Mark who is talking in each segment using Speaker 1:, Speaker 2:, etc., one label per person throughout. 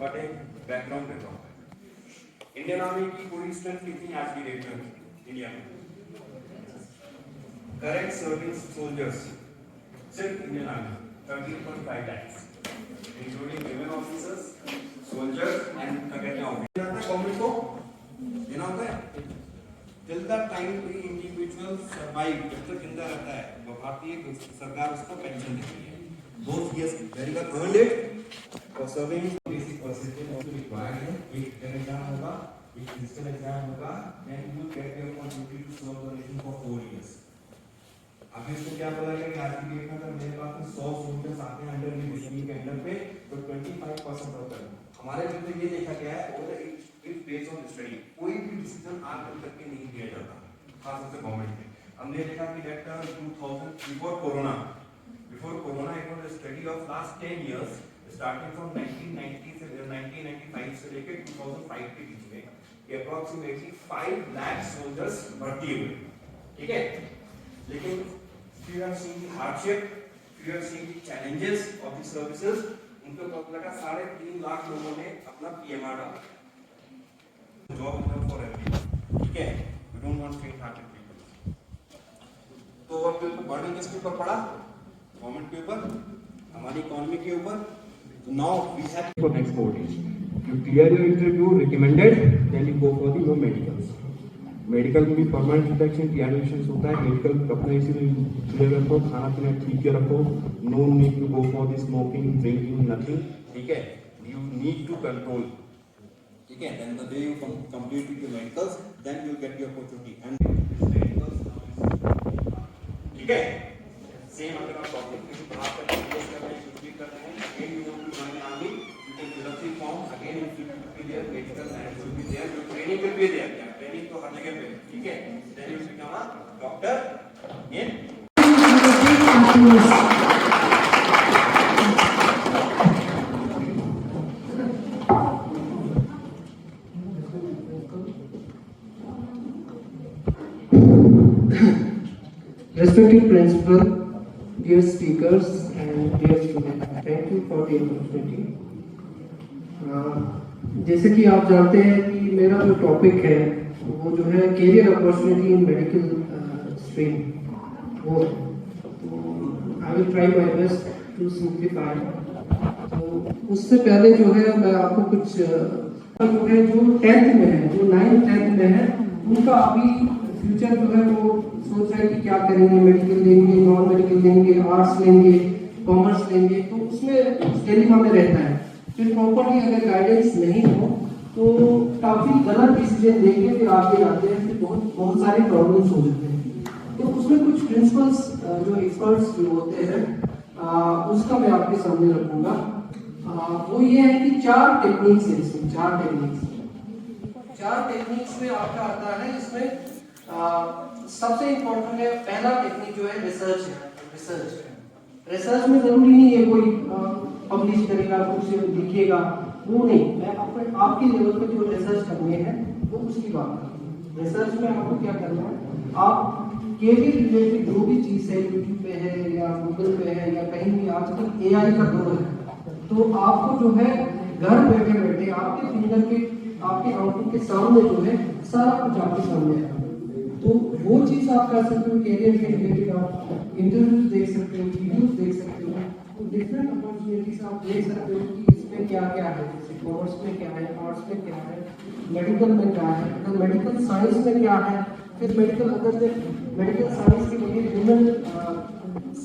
Speaker 1: But एक background देता हूँ। इंडियन आर्मी की पूरी स्ट्रेंथ कितनी आज की डेट में इंडिया में? करेक्ट सर्विंग सोल्जर्स सिर्फ Indian army 13.5 lakhs, including women officers, soldiers and क्या कहते हैं ऑफिसर गवर्नमेंट को देना होता है। Till the time the individual survive, जब तक जिंदा रहता है वो भारतीय सरकार उसको पेंशन देती है। Those years very well earned it for serving basic percentage also required है। एक एग्जाम होगा, एक फिजिकल एग्जाम होगा, then you will get your opportunity to serve the nation for 4 years। अभी इसको क्या बोला गया कि आज की डेट में अगर मेरे पास 100 सोल्जर्स आते हैं अंडर में डिस्ट्रिक्ट के अंडर पे तो 25% होता है। हमारे जो तो ये देखा गया है और इट बेस्ड ऑन स्टडी कोई भी डिसीजन आज तक के नहीं लिया जाता, खासतौर से गवर्नमेंट में। हमने देखा कि that 2000 before corona it was a study of last 10 years starting from 1990 से 1995 से लेकर 2005 के बीच में approximately 5 lakh soldiers भर्ती हुए, ठीक है। लेकिन we have seen the hardship, we have seen the challenges of the services। उनको पता लगा 3.5 लाख लोगों ने अपना PMR डाला, जॉब फॉर एवरीवन, ठीक है। we don't want faint-hearted people। तो अब बर्डन किसके ऊपर पड़ा? गवर्नमेंट के ऊपर, हमारी इकोनॉमी के ऊपर। Now we have for next 4 days you clear your interview recommended, then you go for the no medicals. Medical में भी परमानेंट इंफेक्शन क्लियरेशन होता है। मेडिकल अपना इसीलिए क्लियर रखो, खाना पीना ठीक से रखो, no need to go for the smoking drinking nothing, ठीक है। यू नीड टू कंट्रोल, ठीक है। Then the day you complete with the medicals then you get your opportunity and ठीक है। सेम अगर आप टॉपिक किसी बात पर डिस्कस कर रहे हैं, कुछ भी कर रहे हैं, again you want to join army, you can fill up the form, again you should be there, medical and should be there, your training will be there, training तो हर जगह पे, ठीक है। Then you become a doctor in
Speaker 2: Respected principal, dear speakers and dear students, thank you for the opportunity। जैसे कि आप जानते हैं कि मेरा जो टॉपिक है वो जो है career opportunity in medical stream, वो I will try my best to simplify. तो उससे पहले जो है मैं आपको कुछ जो है जो 10th में है, जो 9th 10th में है, उनका अभी फ्यूचर जो है वो सोच रहे हैं कि क्या करेंगे, मेडिकल लेंगे, नॉन मेडिकल लेंगे, आर्ट्स लेंगे, कॉमर्स लेंगे, तो उसमें डिलेमा में रहता है। फिर प्रॉपर्ली अगर गाइडेंस नहीं हो तो काफ़ी गलत डिसीजन लेके फिर आगे आते हैं, फिर बहुत सारे प्रॉब्लम्स हो जाते हैं। तो उसमें कुछ प्रिंसिपल्स जो एक्सपर्ट्स जो होते हैं उसका मैं आपके सामने रखूँगा। वो ये है कि 4 टेक्निक्स है इसमें, 4 टेक्निक्स में आपका आता है। इसमें सबसे इम्पोर्टेंट है, पहला टेक्निक जो है रिसर्च है। रिसर्च में जरूरी नहीं है कोई पब्लिश करेगा, कुछ लिखेगा, वो नहीं। मैं अपने आपके लेवल पे जो रिसर्च करने हैं वो उसकी बात करूँ। रिसर्च में आपको क्या करना है, आप कैरियर रिलेटेड जो भी चीज़ है, यूट्यूब पे है या गूगल पे है या कहीं भी, आजकल AI का दौर है, तो आपको जो है घर बैठे बैठे आपके फिंगर के, आपके आंखों के सामने जो है सारा कुछ आपके सामने है। तो वो चीज़ आप कर सकते हो, कैरियर के रिलेटेड आप इंटरव्यूज देख सकते हो, वीडियोस देख सकते हो, तो डिफरेंट अपॉर्चुनिटीज आप देख सकते हो कि इसमें क्या क्या है, जैसे कॉमर्स में क्या है, आर्ट्स में क्या है, मेडिकल में क्या है, अगर मेडिकल साइंस में क्या है, फिर मेडिकल साइंस के लिए ह्यूमन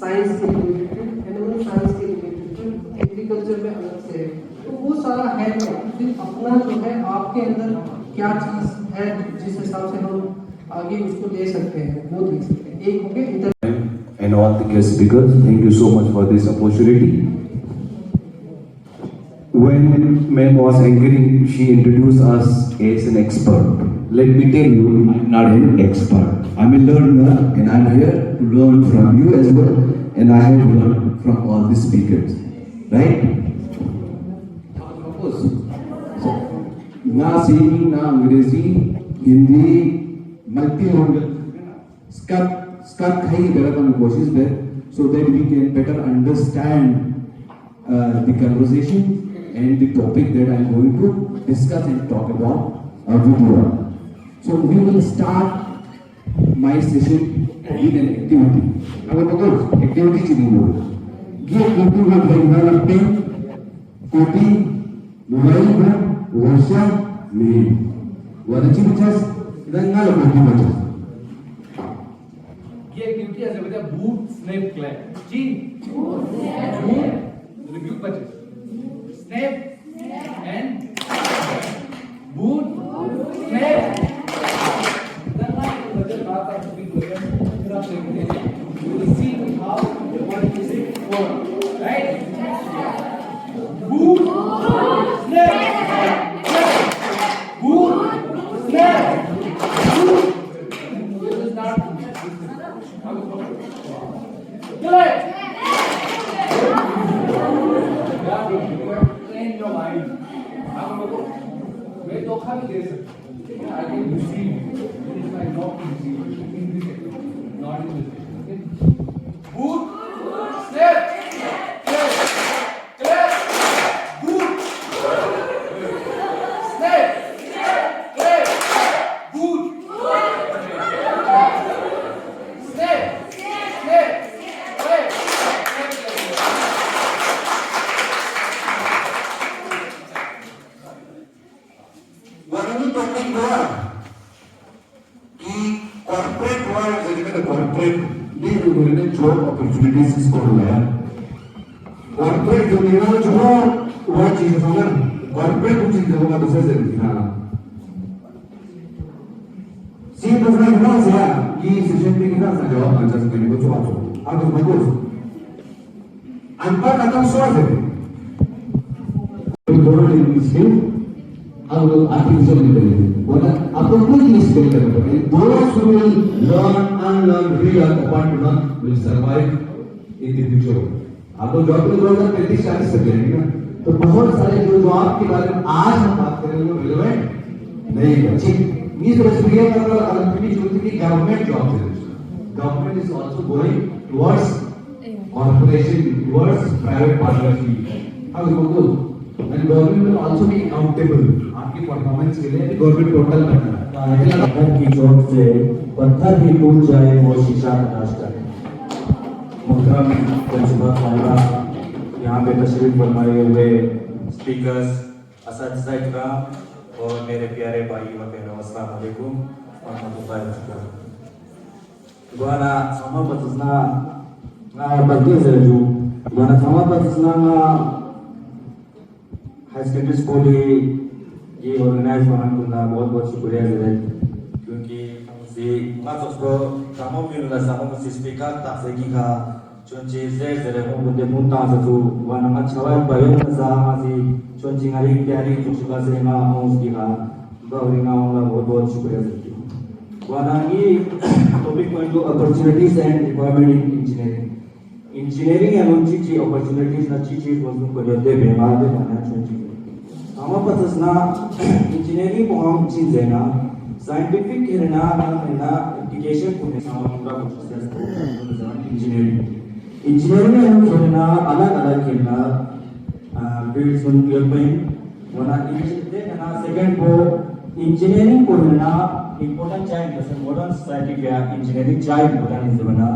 Speaker 2: साइंस के रिलेटेड, एनिमल साइंस के रिलेटेड, एग्रीकल्चर में अलग से है, तो वो सारा है क्या, फिर अपना जो है आपके अंदर क्या चीज़ है जिस हिसाब से हम आगे उसको दे सकते हैं, वो देख सकते हैं। एक हो गया
Speaker 3: and all the guest speakers, thank you so much for this opportunity. When ma'am was anchoring, she introduced us as an expert. Let me tell you, I'm not an expert. I'm a learner and I'm here to learn from you as well, and I have learned from all the speakers, right? Na singing, na Angrezi, Hindi, multi-lingual, skirt खाई बेरा करने कोशिश है, so that we can better understand the conversation and the topic that I'm going to discuss and talk about with you all. So we will start my session with an activity. अगर बगल activity चीज़ बोलो, ये activity में Bengal pen, कोटी, mobile में, वर्षा में, warranty बचास, Bengal कोटी बचास.
Speaker 4: ये एक्टिविटी ऐसे बता बूट स्नैप क्लैप जी बूट रिव्यू बचे स्नैप एंड बूट स्नैप बचे बात आप भी करें फिर आप देखेंगे you will see how what is it for right boot snap boot snap this is not good. Train your mind. वे धोखा भी दे सकते हैं. I can receive. It is my not to receive. In this way, not in this way. Okay. Boot, snap, clap, clap, boot, snap, clap, boot, snap, snap.
Speaker 3: One topic dua कि corporate world jadi kan corporate ni dunia job opportunities इसको है corporate दुनिया में जो वो चीज़ होगा corporate कुछ चीज़ होगा दूसरे से दिखना सी दूसरा क्या है ये सेशन में क्या है जवाब आंसर करने को चुका अब तो बोलो अनपढ़ खत्म सोच है तो दोनों ने अब आर्टिफिशियल इंटेलिजेंस बोला आप लोग कुछ नहीं स्पेल कर पाएंगे those who will learn unlearn relearn apart to learn will survive in the future आप लोग जॉब में 2035-40 तक जाएंगे ना तो बहुत सारे जो जॉब के बारे में आज हम बात कर रहे हैं वो रिलेवेंट नहीं है ठीक मींस रसुरिया का अलग जो थी गवर्नमेंट जॉब है government is also going towards corporation towards private partnership how you go and government will also be accountable आपकी परफॉर्मेंस के लिए गवर्नमेंट टोटल करना है
Speaker 5: पत्थर की चोट से पत्थर ही टूट जाए वो शीशा का नाश्ता है मुहतरम प्रिंसिपल साहिबा यहाँ पे तशरीफ फरमाए हुए स्पीकर्स असातिज़ा इकराम और मेरे प्यारे भाई व बहनों अस्सलाम वालेकुम व रहमतुल्लाहि व बरकातहू Buana sama patusna na bagi zaju buana sama patusna na high secondary school ये ऑर्गेनाइज होने का बहुत बहुत शुक्रिया ज़रूर क्योंकि मुझे मात्र उसको कामों में उनका सामों में स्पीकर ताकि का चुनची ज़रूर वो मुझे मुंता ज़रूर वो नमक छवाई बायों में सामाजी चुनची हरी प्यारी चुचुका से ना उसकी का बावरी ना उनका बहुत बहुत शुक्रिया ज़रूर वो ना ये टॉपिक में जो opportunities and requirement in engineering engineering या नॉन चीज़ अपॉर्चुनिटीज ना चीज़ वो को जो बेमार दे बना चुनची हम पतस ना इंजीनियरिंग को हम चीज़ है ना साइंटिफिक है ना एप्लीकेशन को नहीं समझ पूरा प्रोसेस को इंजीनियरिंग इंजीनियरिंग में हम खेलना अलग अलग खेलना फील्ड सुन के पे वरना इंजीनियरिंग ना सेकंड को इंजीनियरिंग को ना इम्पोर्टेंट चाहिए जैसे मॉडर्न सोसाइटी का इंजीनियरिंग चाहिए इम्पोर्टेंट है बना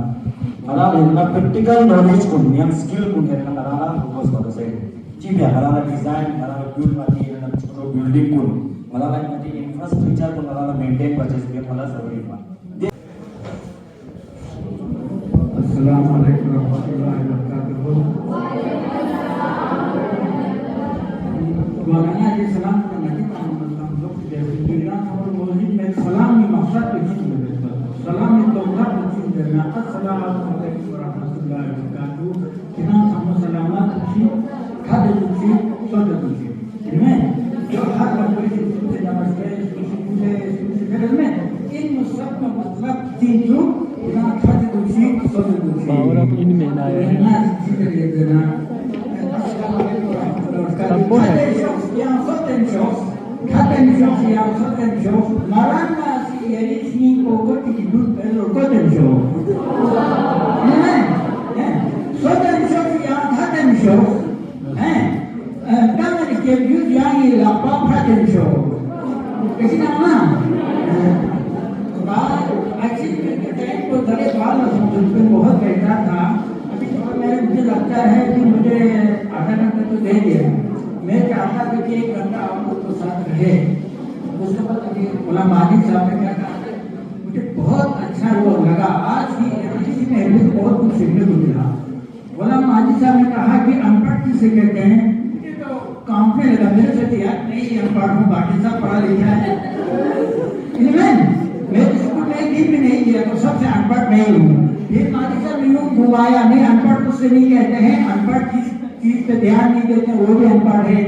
Speaker 5: हमारा ना प्रैक्टिकल नॉलेज को नियम स्किल को है ना हमारा फोकस करना चाहिए चीज़ है हमारा डिजाइन हमारा बिल्ड माती है ना छोटा बिल्डिंग को हमारा माती इंफ्रास्ट्रक्चर को हमारा मेंटेन परचेज भी हमारा जरूरी है
Speaker 6: अस्सलाम वालेकुम रहमतुल्लाहि व बरकातहू वाना ये सलाम करना कि हम लोग जैसे दुनिया और मौजूद में सलाम में मकसद तो नहीं है सलाम में तो ना चीज है ना अस्सलाम वालेकुम व रहमतुल्लाहि व बरकातहू किना हम सलामत थी खाते थी सोते थी इनमें जो हर कोई से नमस्ते से फिर में इन सब का मतलब तीन जो किना खाते थी सोते थी
Speaker 7: और अब इनमें ना है
Speaker 6: ना जिक्र देना अस्सलाम वालेकुम व रहमतुल्लाहि व बरकातहू yang soten jos katen jos yang soten jos marana si erisni pokok hidup pelo koten jos soten jos yang katen jos kamen interviews yang ilapa paten show. Kasi naman, actually time को दरे बाल में बहुत बैठा था। अभी मुझे लगता है कि मुझे आधा घंटा तो दे दिया। मैं चाहता था कि 1 घंटा आप लोग के साथ रहे। उसके बाद अभी गुलाम आदिल साहब ने क्या कहा, मुझे बहुत अच्छा वो लगा। आज भी किसी में बहुत कुछ सीखने को मिला। गुलाम आदिल साहब ने कहा कि अनपढ़ किसे कहते हैं, मुझे तो कांपने लगा। मेरे से यार नहीं अनपढ़ हूँ, बाकी सब पढ़ा लिखा है। मैं स्कूल में दिन भी नहीं किया तो सबसे अनपढ़ नहीं हूँ। फिर मालिक साहब ने यूँ घुमाया, नहीं अनपढ़ उससे नहीं कहते हैं, अनपढ़ चीज पे ध्यान नहीं देते हैं वो भी अनपढ़ है,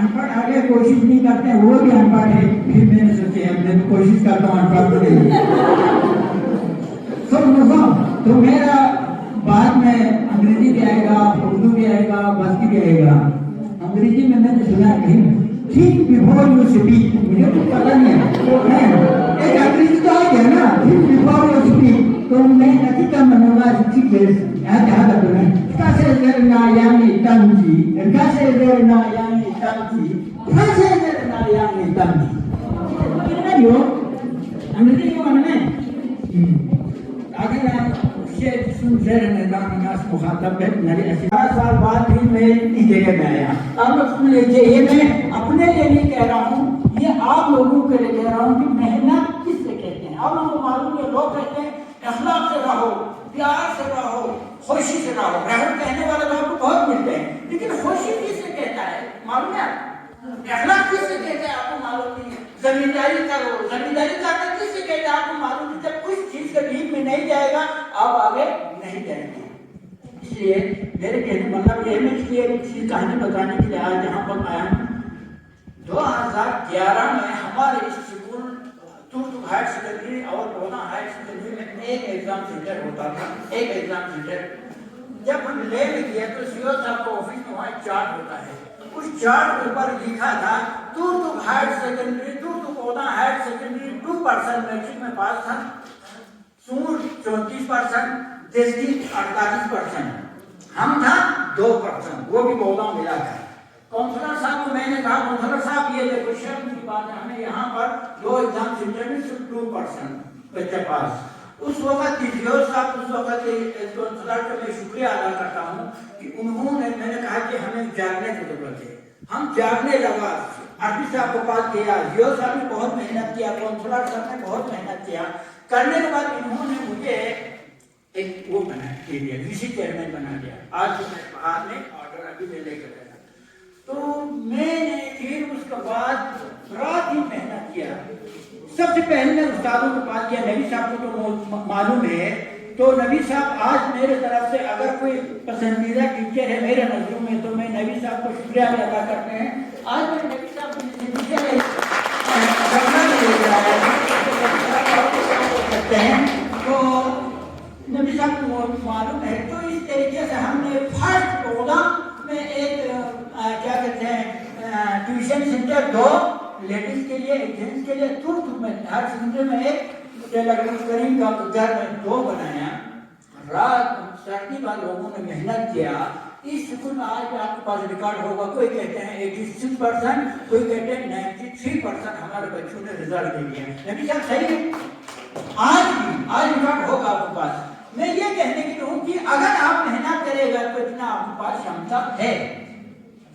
Speaker 6: अनपढ़ आगे कोशिश नहीं करते हैं वो भी अनपढ़ है। फिर मैंने सोचा मैं कोशिश करता हूँ अनपढ़ तो नहीं। तो मेरा बाद में अंग्रेजी भी आएगा, उर्दू भी आएगा, बस्ती भी आएगा। अंग्रेजी में मैंने सुना नहीं, ठीक बिफोर यू स्पीक, मुझे कुछ पता नहीं है। एक अंग्रेजी तो आ गया ना, ठीक बिफोर यू स्पीक। तो मैं ketika mendengar cikir, ada betul. Kasederna yang hitamji, kasederna yang hitamji, kasederna yang hitamji. Ini yo, अंग्रेजी क्यों माने? अगर शेख सुनकर मैदान नास मुखातब है मेरे 18 साल बाद भी मैं इस जगह में आया। अब सुन लीजिए, ये मैं अपने लिए नहीं कह रहा हूँ, ये आप लोगों के लिए कह रहा हूँ कि मेहनत किससे कहते हैं। आप लोगों को मालूम है, लोग कहते हैं अखलाक से रहो, प्यार से रहो, खुशी से रहो। रहमत कहने वाले लोग आपको बहुत मिलते हैं, लेकिन खुशी किससे कहता है मालूम है? अखलाक किससे कहते हैं आपको मालूम नहीं। जमींदारी करो, जमींदारी करना किससे कहते हैं आपको मालूम नहीं। जब कुछ चीज के डीप में नहीं जाएगा आप आगे नहीं जाएंगे। इसलिए मेरे कहने मतलब ये मैं इसलिए इसकी कहानी बताने के लिए आज यहाँ पर आया हूँ। 2011 में हमारे स्कूल तुर्क हायर सेकेंडरी और बोना हायर सेकेंडरी में एक एग्जाम सेंटर होता था। एक एग्जाम सेंटर जब हम ले गए तो सीओ साहब को ऑफिस में वहाँ चार्ट होता है। उस चार्ट के ऊपर लिखा था तुर्क हायर सेकेंडरी, तुर्क बोना हायर सेकेंडरी 2% मैट्रिक में पास था, सूर 34%, देसी 48%, हम था 2%, वो भी बोना मिला था। काउंसलर साहब को मैंने कहा, काउंसलर साहब ये देखो शर्म की बात है, हमें यहाँ पर 2 एग्जाम सेंटर में सिर्फ 2% बच्चे पास। उस वक्त टीचर साहब, उस वक्त काउंसलर का मैं शुक्रिया अदा करता हूँ कि उन्होंने, मैंने कहा कि हमें जागने की जरूरत है। हम जागने लगा, आरपी साहब को पास किया, जियो साहब ने बहुत मेहनत किया, काउंसलर साहब ने बहुत मेहनत किया। करने के बाद इन्होंने मुझे एक वो बना दिया, वीसी चेयरमैन बना दिया। आज मैं बाहर में ऑर्डर अभी ले लेकर आया। तो मैंने फिर उसके बाद रात ही मेहनत किया। सबसे पहले मैं उस्तादों को पास किया। नबी साहब को तो मालूम है, तो नबी साहब आज मेरे तरफ से अगर कोई पसंदीदा टीचर है मेरे नजरों में तो मैं नबी साहब को शुक्रिया अदा करते हैं। आज मेरे नबी साहब को सकते हैं तो नबी साहब को मालूम है। तो इस तरीके से हमने फर्स्ट प्रोग्राम में एक क्या कहते हैं ट्यूशन सेंटर 2 लेडीज के लिए, एक जेंट्स के लिए, तुर्क में हर सेंटर में एक करीम का घर में 2 बनाया। रात सर्दी बाद लोगों ने मेहनत किया। इस स्कूल में आज आपके पास रिकॉर्ड होगा, कोई कहते हैं 86%, कोई कहते हैं 93% हमारे बच्चों ने रिजल्ट दे दिया। नबी साहब सही है, आज रिकॉर्ड होगा आपके पास। मैं ये कहने की हूँ कि अगर आप मेहनत करेगा तो इतना आपके पास क्षमता है।